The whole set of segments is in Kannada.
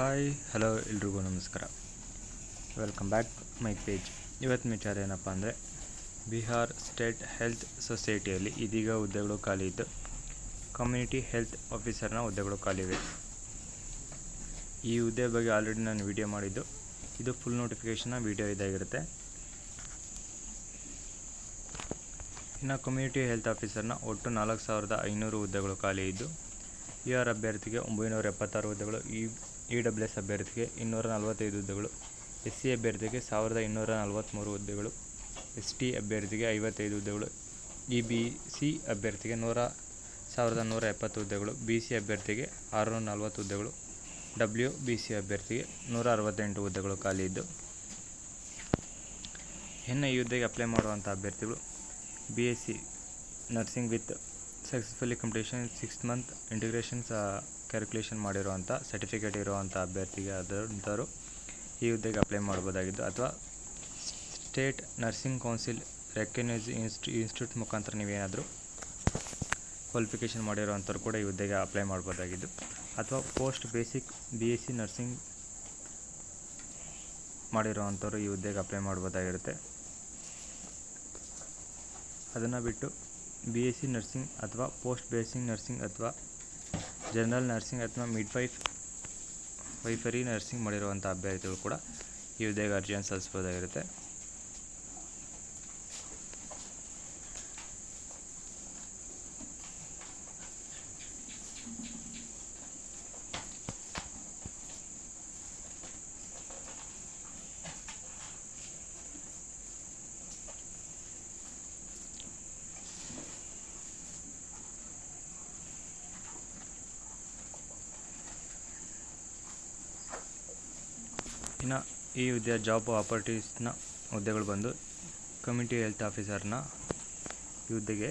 ಹಾಯ್ ಹಲೋ ಎಲ್ರಿಗೂ ನಮಸ್ಕಾರ. Welcome back my page. ಇವತ್ತಿನ ವಿಚಾರ ಏನಪ್ಪ ಅಂದರೆ, ಬಿಹಾರ್ ಸ್ಟೇಟ್ ಹೆಲ್ತ್ ಸೊಸೈಟಿಯಲ್ಲಿ ಇದೀಗ ಹುದ್ದೆಗಳು ಖಾಲಿ ಇದ್ದು ಕಮ್ಯುನಿಟಿ ಹೆಲ್ತ್ ಆಫೀಸರ್ನ ಹುದ್ದೆಗಳು ಖಾಲಿವೆ. ಈ ಹುದ್ದೆ ಬಗ್ಗೆ ಆಲ್ರೆಡಿ ನಾನು ವಿಡಿಯೋ ಮಾಡಿದ್ದು, ಇದು ಫುಲ್ ನೋಟಿಫಿಕೇಷನ್ನ ವಿಡಿಯೋ ಇದಾಗಿರುತ್ತೆ. ಇನ್ನು ಕಮ್ಯುನಿಟಿ ಹೆಲ್ತ್ ಆಫೀಸರ್ನ ಒಟ್ಟು 4500 ಹುದ್ದೆಗಳು ಖಾಲಿ ಇದ್ದು, ER ಅಭ್ಯರ್ಥಿಗೆ 976 ಹುದ್ದೆಗಳು, EWS ಅಭ್ಯರ್ಥಿಗೆ 245 ಹುದ್ದೆಗಳು, SC ಅಭ್ಯರ್ಥಿಗೆ 1243 ಹುದ್ದೆಗಳು, ST ಅಭ್ಯರ್ಥಿಗೆ 55 ಹುದ್ದೆಗಳು, EBC ಅಭ್ಯರ್ಥಿಗೆ 1170 ಹುದ್ದೆಗಳು, BC ಅಭ್ಯರ್ಥಿಗೆ 640 ಹುದ್ದೆಗಳು, WBC ಅಭ್ಯರ್ಥಿಗೆ 168 ಹುದ್ದೆಗಳು ಖಾಲಿ ಇದ್ದು, ಇನ್ನು ಈ ಹುದ್ದೆಗೆ ಅಪ್ಲೈ ಮಾಡುವಂಥ ಅಭ್ಯರ್ಥಿಗಳು BSc nursing with successfully completion 6 month integrations calculation ಮಾಡಿರುವಂಥ ಸರ್ಟಿಫಿಕೇಟ್ ಇರುವಂಥ ಅಭ್ಯರ್ಥಿಗೆ ಆದಂಥವರು ಈ ಹುದ್ದೆಗೆ ಅಪ್ಲೈ ಮಾಡ್ಬೋದಾಗಿದ್ದು, ಅಥವಾ state nursing council recognise institute ಮುಖಾಂತರ ನೀವೇನಾದರೂ ಕ್ವಾಲಿಫಿಕೇಷನ್ ಮಾಡಿರೋವಂಥವ್ರು ಕೂಡ ಈ ಹುದ್ದೆಗೆ ಅಪ್ಲೈ ಮಾಡ್ಬೋದಾಗಿದ್ದು, ಅಥವಾ ಪೋಸ್ಟ್ ಬೇಸಿಕ್ BSc ನರ್ಸಿಂಗ್ ಮಾಡಿರೋವಂಥವ್ರು ಈ ಹುದ್ದೆಗೆ ಅಪ್ಲೈ ಮಾಡ್ಬೋದಾಗಿರುತ್ತೆ. ಅದನ್ನು ಬಿಟ್ಟು BSc ನರ್ಸಿಂಗ್ ಅಥವಾ ಪೋಸ್ಟ್ ಬೇಸಿಕ್ ನರ್ಸಿಂಗ್ ಅಥವಾ ಜನರಲ್ ನರ್ಸಿಂಗ್ ಅಥವಾ ವೈಫರಿ ನರ್ಸಿಂಗ್ ಮಾಡಿರುವಂಥ ಅಭ್ಯರ್ಥಿಗಳು ಕೂಡ ಈ ಹುದ್ದೆಗೆ ಅರ್ಜಿಯನ್ನು ಸಲ್ಲಿಸ್ಬೋದಾಗಿರುತ್ತೆ. ಇನ್ನು ಈ ಹುದ್ದೆಯ ಜಾಬ್ ಆಪರ್ಚುನಿಟೀಸ್ನ ಹುದ್ದೆಗಳು ಬಂದು ಕಮ್ಯುನಿಟಿ ಹೆಲ್ತ್ ಆಫೀಸರ್ನ ಈ ಹುದ್ದೆಗೆ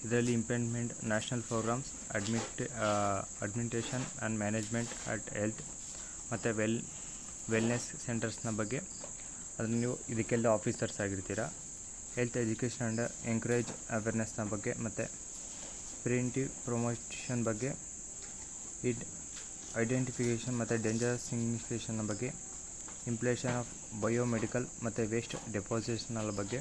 ಇದರಲ್ಲಿ implement national programs administration and management at health ಮತ್ತು ವೆಲ್ನೆಸ್ ಸೆಂಟರ್ಸ್ನ ಬಗ್ಗೆ ಅದನ್ನು ನೀವು ಇದಕ್ಕೆಲ್ಲ ಆಫೀಸರ್ಸ್ ಆಗಿರ್ತೀರ. ಹೆಲ್ತ್ ಎಜುಕೇಷನ್ ಆ್ಯಂಡ್ ಎಂಕರೇಜ್ ಅವೇರ್ನೆಸ್ನ ಬಗ್ಗೆ ಮತ್ತು ಪ್ರಿವೆಂಟಿವ್ ಪ್ರಮೋಷನ್ ಬಗ್ಗೆ, ಐಡೆಂಟಿಫಿಕೇಷನ್ ಮತ್ತು ಡೇಂಜರ್ ಸಿಗ್ನಿಫಿಕೇಷನ್ನ ಬಗ್ಗೆ, ಇಂಪ್ಲೇಷನ್ ಆಫ್ ಬಯೋಮೆಡಿಕಲ್ ಮತ್ತು ವೇಸ್ಟ್ ಡೆಪಾಸಿಷನ್ಗಳ ಬಗ್ಗೆ,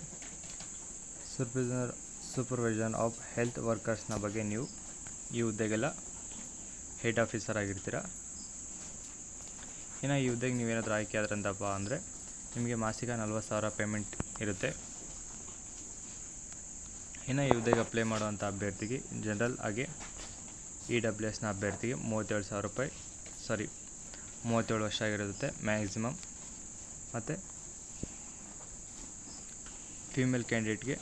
ಸೂಪರ್ವಿಷನ್ ಆಫ್ ಹೆಲ್ತ್ ವರ್ಕರ್ಸ್ನ ಬಗ್ಗೆ ನೀವು ಈ ಹುದ್ದೆಗೆಲ್ಲ ಹೆಡ್ ಆಫೀಸರ್ ಆಗಿರ್ತೀರ. ಇನ್ನು ಈ ಹುದ್ದೆಗೆ ನೀವೇನಾದರೂ ಆಯ್ಕೆ ಆದ್ರಂತಪ್ಪ ಅಂದರೆ ನಿಮಗೆ ಮಾಸಿಕ 40,000 ಪೇಮೆಂಟ್ ಇರುತ್ತೆ. ಇನ್ನು ಈ ಹುದ್ದೆಗೆ ಅಪ್ಲೈ ಮಾಡುವಂಥ ಅಭ್ಯರ್ಥಿಗೆ ಜನರಲ್ ಆಗಿ EWSನ ಅಭ್ಯರ್ಥಿಗೆ 37 ವರ್ಷ ಆಗಿರುತ್ತೆ ಮ್ಯಾಕ್ಸಿಮಮ್. ಮತ್ತು ಫೀಮೇಲ್ ಕ್ಯಾಂಡಿಡೇಟ್ಗೆ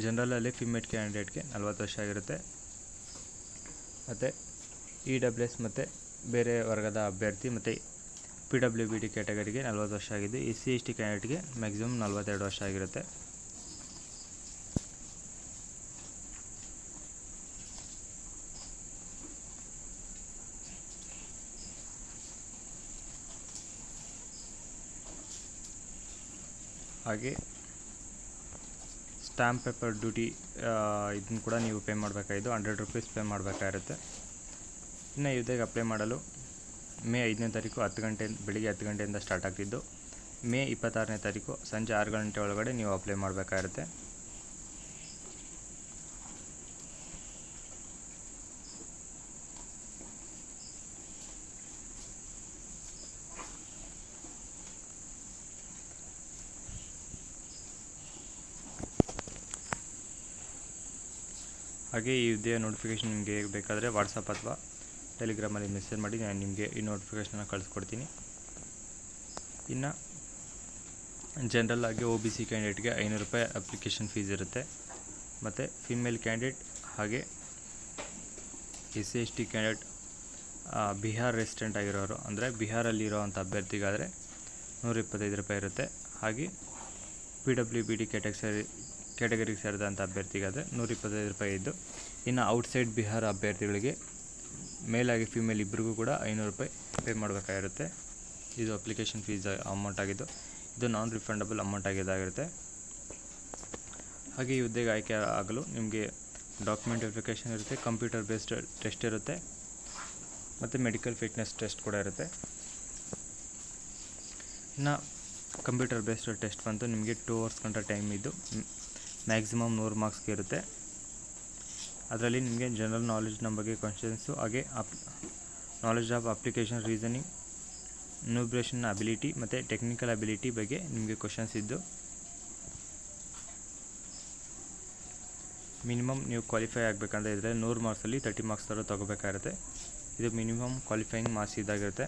ಜನರಲಲ್ಲಿ ಫೀಮೇಲ್ ಕ್ಯಾಂಡಿಡೇಟ್ಗೆ 40 ವರ್ಷ ಆಗಿರುತ್ತೆ. ಮತ್ತು EWS ಮತ್ತು ಬೇರೆ ವರ್ಗದ ಅಭ್ಯರ್ಥಿ ಮತ್ತು PWBD ಕ್ಯಾಟಗರಿಗೆ 40 ವರ್ಷ ಆಗಿದ್ದು, SC ST ಕ್ಯಾಂಡಿಡೇಟ್ಗೆ ಮ್ಯಾಕ್ಸಿಮಮ್ 42 ವರ್ಷ ಆಗಿರುತ್ತೆ. ಹಾಗೆ ಸ್ಟ್ಯಾಂಪ್ ಪೇಪರ್ ಡ್ಯೂಟಿ ಇದನ್ನು ಕೂಡ ನೀವು ಪೇ ಮಾಡಬೇಕಾಗಿದ್ದು 100 ರೂಪೀಸ್ ಪೇ ಮಾಡಬೇಕಾಗಿರುತ್ತೆ. ಇನ್ನು ಈ ಹುದ್ದೆಗೆ ಅಪ್ಲೈ ಮಾಡಲು ಮೇ 5ನೇ ತಾರೀಕು 10 ಗಂಟೆ ಬೆಳಿಗ್ಗೆ 10 ಗಂಟೆಯಿಂದ ಸ್ಟಾರ್ಟ್ ಆಗ್ತಿದ್ದು, ಮೇ 26ನೇ ತಾರೀಕು ಸಂಜೆ 6 ಗಂಟೆ ಒಳಗಡೆ ನೀವು ಅಪ್ಲೈ ಮಾಡಬೇಕಾಗಿರುತ್ತೆ. ಹಾಗೆ ಈ ಹುದ್ದೆಯ ನೋಟಿಫಿಕೇಷನ್ ನಿಮಗೆ ಬೇಕಾದರೆ ವಾಟ್ಸಪ್ ಅಥವಾ ಟೆಲಿಗ್ರಾಮಲ್ಲಿ ಮೆಸೇಜ್ ಮಾಡಿ, ನಾನು ನಿಮಗೆ ಈ ನೋಟಿಫಿಕೇಷನ್ನ ಕಳಿಸ್ಕೊಡ್ತೀನಿ. ಇನ್ನು ಜನರಲ್ ಆಗಿ OBC ಕ್ಯಾಂಡಿಡೇಟ್ಗೆ 500 ರೂಪಾಯಿ ಅಪ್ಲಿಕೇಶನ್ ಫೀಸ್ ಇರುತ್ತೆ. ಮತ್ತು ಫಿಮೇಲ್ ಕ್ಯಾಂಡಿಡೇಟ್ ಹಾಗೆ SC ST candidate Bihar resident ಆಗಿರೋರು, ಅಂದರೆ ಬಿಹಾರಲ್ಲಿರೋವಂಥ ಅಭ್ಯರ್ಥಿಗಾದರೆ 125 ರೂಪಾಯಿ ಇರುತ್ತೆ. ಹಾಗೆ PWBD ಕ್ಯಾಟಗರಿಗೆ ಸೇರಿದಂಥ ಅಭ್ಯರ್ಥಿಗಾದರೆ 125 ರೂಪಾಯಿ ಇದ್ದು, ಇನ್ನು ಔಟ್ಸೈಡ್ ಬಿಹಾರ ಅಭ್ಯರ್ಥಿಗಳಿಗೆ ಮೇಲ್ ಆಗಿ ಫಿಮೇಲ್ ಇಬ್ಬರಿಗೂ ಕೂಡ 500 ರೂಪಾಯಿ ಪೇ ಮಾಡಬೇಕಾಗಿರುತ್ತೆ. ಇದು ಅಪ್ಲಿಕೇಶನ್ ಫೀಸ್ ಅಮೌಂಟ್ ಆಗಿದ್ದು, ಇದು ನಾನ್ ರಿಫಂಡಬಲ್ ಅಮೌಂಟ್ ಆಗಿದ್ದಾಗಿರುತ್ತೆ. ಹಾಗೆ ಈ ಹುದ್ದೆಗೆ ಆಯ್ಕೆ ಆಗಲು ನಿಮಗೆ ಡಾಕ್ಯುಮೆಂಟ್ ವೆರಿಫಿಕೇಷನ್ ಇರುತ್ತೆ, ಕಂಪ್ಯೂಟರ್ ಬೇಸ್ಡ್ ಟೆಸ್ಟ್ ಇರುತ್ತೆ. ಮತ್ತು ಮೆಡಿಕಲ್ ಫಿಟ್ನೆಸ್ ಟೆಸ್ಟ್ ಕೂಡ ಇರುತ್ತೆ. ಇನ್ನು ಕಂಪ್ಯೂಟರ್ ಬೇಸ್ಡ್ ಟೆಸ್ಟ್ ಬಂತು ನಿಮಗೆ 2 ಅವರ್ಸ್ ಗಂಟ ಟೈಮ್ ಇದ್ದು ಮ್ಯಾಕ್ಸಿಮಮ್ 100 ಮಾರ್ಕ್ಸ್ಗೆ ಇರುತ್ತೆ. ಅದರಲ್ಲಿ ನಿಮಗೆ ಜನರಲ್ ನಾಲೆಡ್ಜ್ನ ಬಗ್ಗೆ ಕ್ವಶನ್ಸು, ಹಾಗೆ ನಾಲೆಡ್ಜ್ ಆಫ್ ಅಪ್ಲಿಕೇಶನ್, ರೀಸನಿಂಗ್, ನ್ಯೂಬ್ರೇಷನ್ ಅಬಿಲಿಟಿ ಮತ್ತು ಟೆಕ್ನಿಕಲ್ ಅಬಿಲಿಟಿ ಬಗ್ಗೆ ನಿಮಗೆ ಕ್ವಶನ್ಸ್ ಇದ್ದು ಮಿನಿಮಮ್ ನೀವು ಕ್ವಾಲಿಫೈ ಆಗಬೇಕಂತ ಇದ್ದರೆ 100 ಮಾರ್ಕ್ಸಲ್ಲಿ 30 ಮಾರ್ಕ್ಸ್ ಥರ ತೊಗೋಬೇಕಾಗಿರುತ್ತೆ. ಇದು ಮಿನಿಮಮ್ ಕ್ವಾಲಿಫೈಯಿಂಗ್ ಮಾರ್ಕ್ಸ್ ಇದಾಗಿರುತ್ತೆ.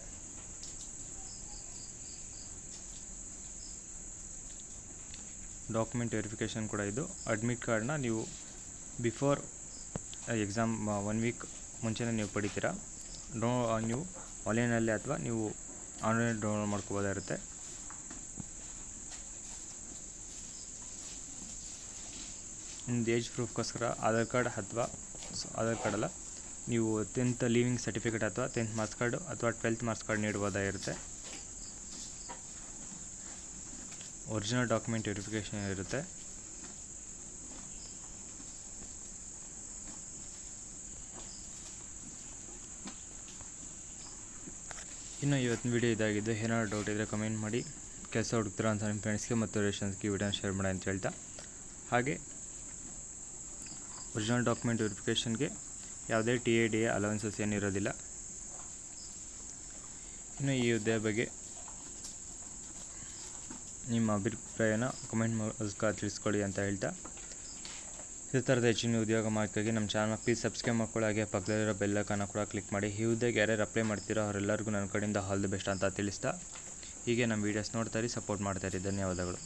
ಡಾಕ್ಯುಮೆಂಟ್ ವೆರಿಫಿಕೇಷನ್ ಕೂಡ ಇದು. ಅಡ್ಮಿಟ್ ಕಾರ್ಡ್ನ ನೀವು ಬಿಫೋರ್ ಎಕ್ಸಾಮ್ 1 ವೀಕ್ ಮುಂಚೆನೇ ನೀವು ಪಡಿತೀರಾ. ನೀವು ಆನ್ಲೈನಲ್ಲಿ ಅಥವಾ ನೀವು ಆನ್ಲೈನ್ ಡೌನ್ಲೋಡ್ ಮಾಡ್ಕೋಬೋದಾಗಿರುತ್ತೆ. ನಿಮ್ಮದು ಏಜ್ ಪ್ರೂಫ್ಗೋಸ್ಕರ ಆಧಾರ್ ಕಾರ್ಡ್ ಅಲ್ಲ, ನೀವು 10th ಲೀವಿಂಗ್ ಸರ್ಟಿಫಿಕೇಟ್ ಅಥವಾ 10th ಮಾರ್ಕ್ಸ್ ಕಾರ್ಡು ಅಥವಾ 12th ಮಾರ್ಕ್ಸ್ ಕಾರ್ಡ್ ನೀಡ್ಬೋದಾಗಿರುತ್ತೆ. ಒರಿಜಿನಲ್ ಡಾಕ್ಯುಮೆಂಟ್ ವೆರಿಫಿಕೇಷನ್ ಇರುತ್ತೆ. ಇನ್ನು ಇವತ್ತಿನ ವಿಡಿಯೋ ಇದಾಗಿದ್ದು. ಏನಾದ್ರು ಡೌಟ್ ಇದ್ದರೆ ಕಮೆಂಟ್ ಮಾಡಿ. ಕೆಲಸ ಹುಡುಕ್ತೀರಾ ಅಂತ ನಿಮ್ಮ ಫ್ರೆಂಡ್ಸ್ಗೆ ಮತ್ತು ರಿಲೇಷನ್ಸ್ಗೆ ವಿಡಿಯೋನ ಶೇರ್ ಮಾಡಿ ಅಂತ ಹೇಳ್ತಾ, ಹಾಗೆ ಒರಿಜಿನಲ್ ಡಾಕ್ಯುಮೆಂಟ್ ವೆರಿಫಿಕೇಷನ್ಗೆ ಯಾವುದೇ TADA ಅಲವೆನ್ಸಸ್ ಏನಿರೋದಿಲ್ಲ. ಇನ್ನು ಈ ಹುದ್ದೆ ಬಗ್ಗೆ ನಿಮ್ಮ ಅಭಿಪ್ರಾಯನ ಕಮೆಂಟ್ ಮೂಲಕ ತಿಳಿಸ್ಕೊಳ್ಳಿ ಅಂತ ಹೇಳ್ತಾ, ಇದೇ ಥರದ ಹೆಚ್ಚಿನ ಉದ್ಯೋಗ ಮಾಹಿತಿಗಾಗಿ ನಮ್ಮ ಚಾನಲ್ ಪ್ಲೀಸ್ ಸಬ್ಸ್ಕ್ರೈಬ್ ಮಾಡ್ಕೊಳ್ಳಿ. ಹಾಗೆ ಪಕ್ಕದಲ್ಲಿರೋ ಬೆಲ್ ಐಕಾನ್ನ ಕೂಡ ಕ್ಲಿಕ್ ಮಾಡಿ. ಈ ಹುದ್ದೆಗೆ ಯಾರ್ಯಾರು ಅಪ್ಲೈ ಮಾಡ್ತೀರೋ ಅವರೆಲ್ಲರಿಗೂ ನನ್ನ ಕಡೆಯಿಂದ ಆಲ್ ದಿ ಬೆಸ್ಟ್ ಅಂತ ತಿಳಿಸ್ತಾ, ಹೀಗೆ ನಮ್ಮ ವೀಡಿಯೋಸ್ ನೋಡ್ತಾ ಇರಿ, ಸಪೋರ್ಟ್ ಮಾಡ್ತಾ ಇರಿ. ಧನ್ಯವಾದಗಳು.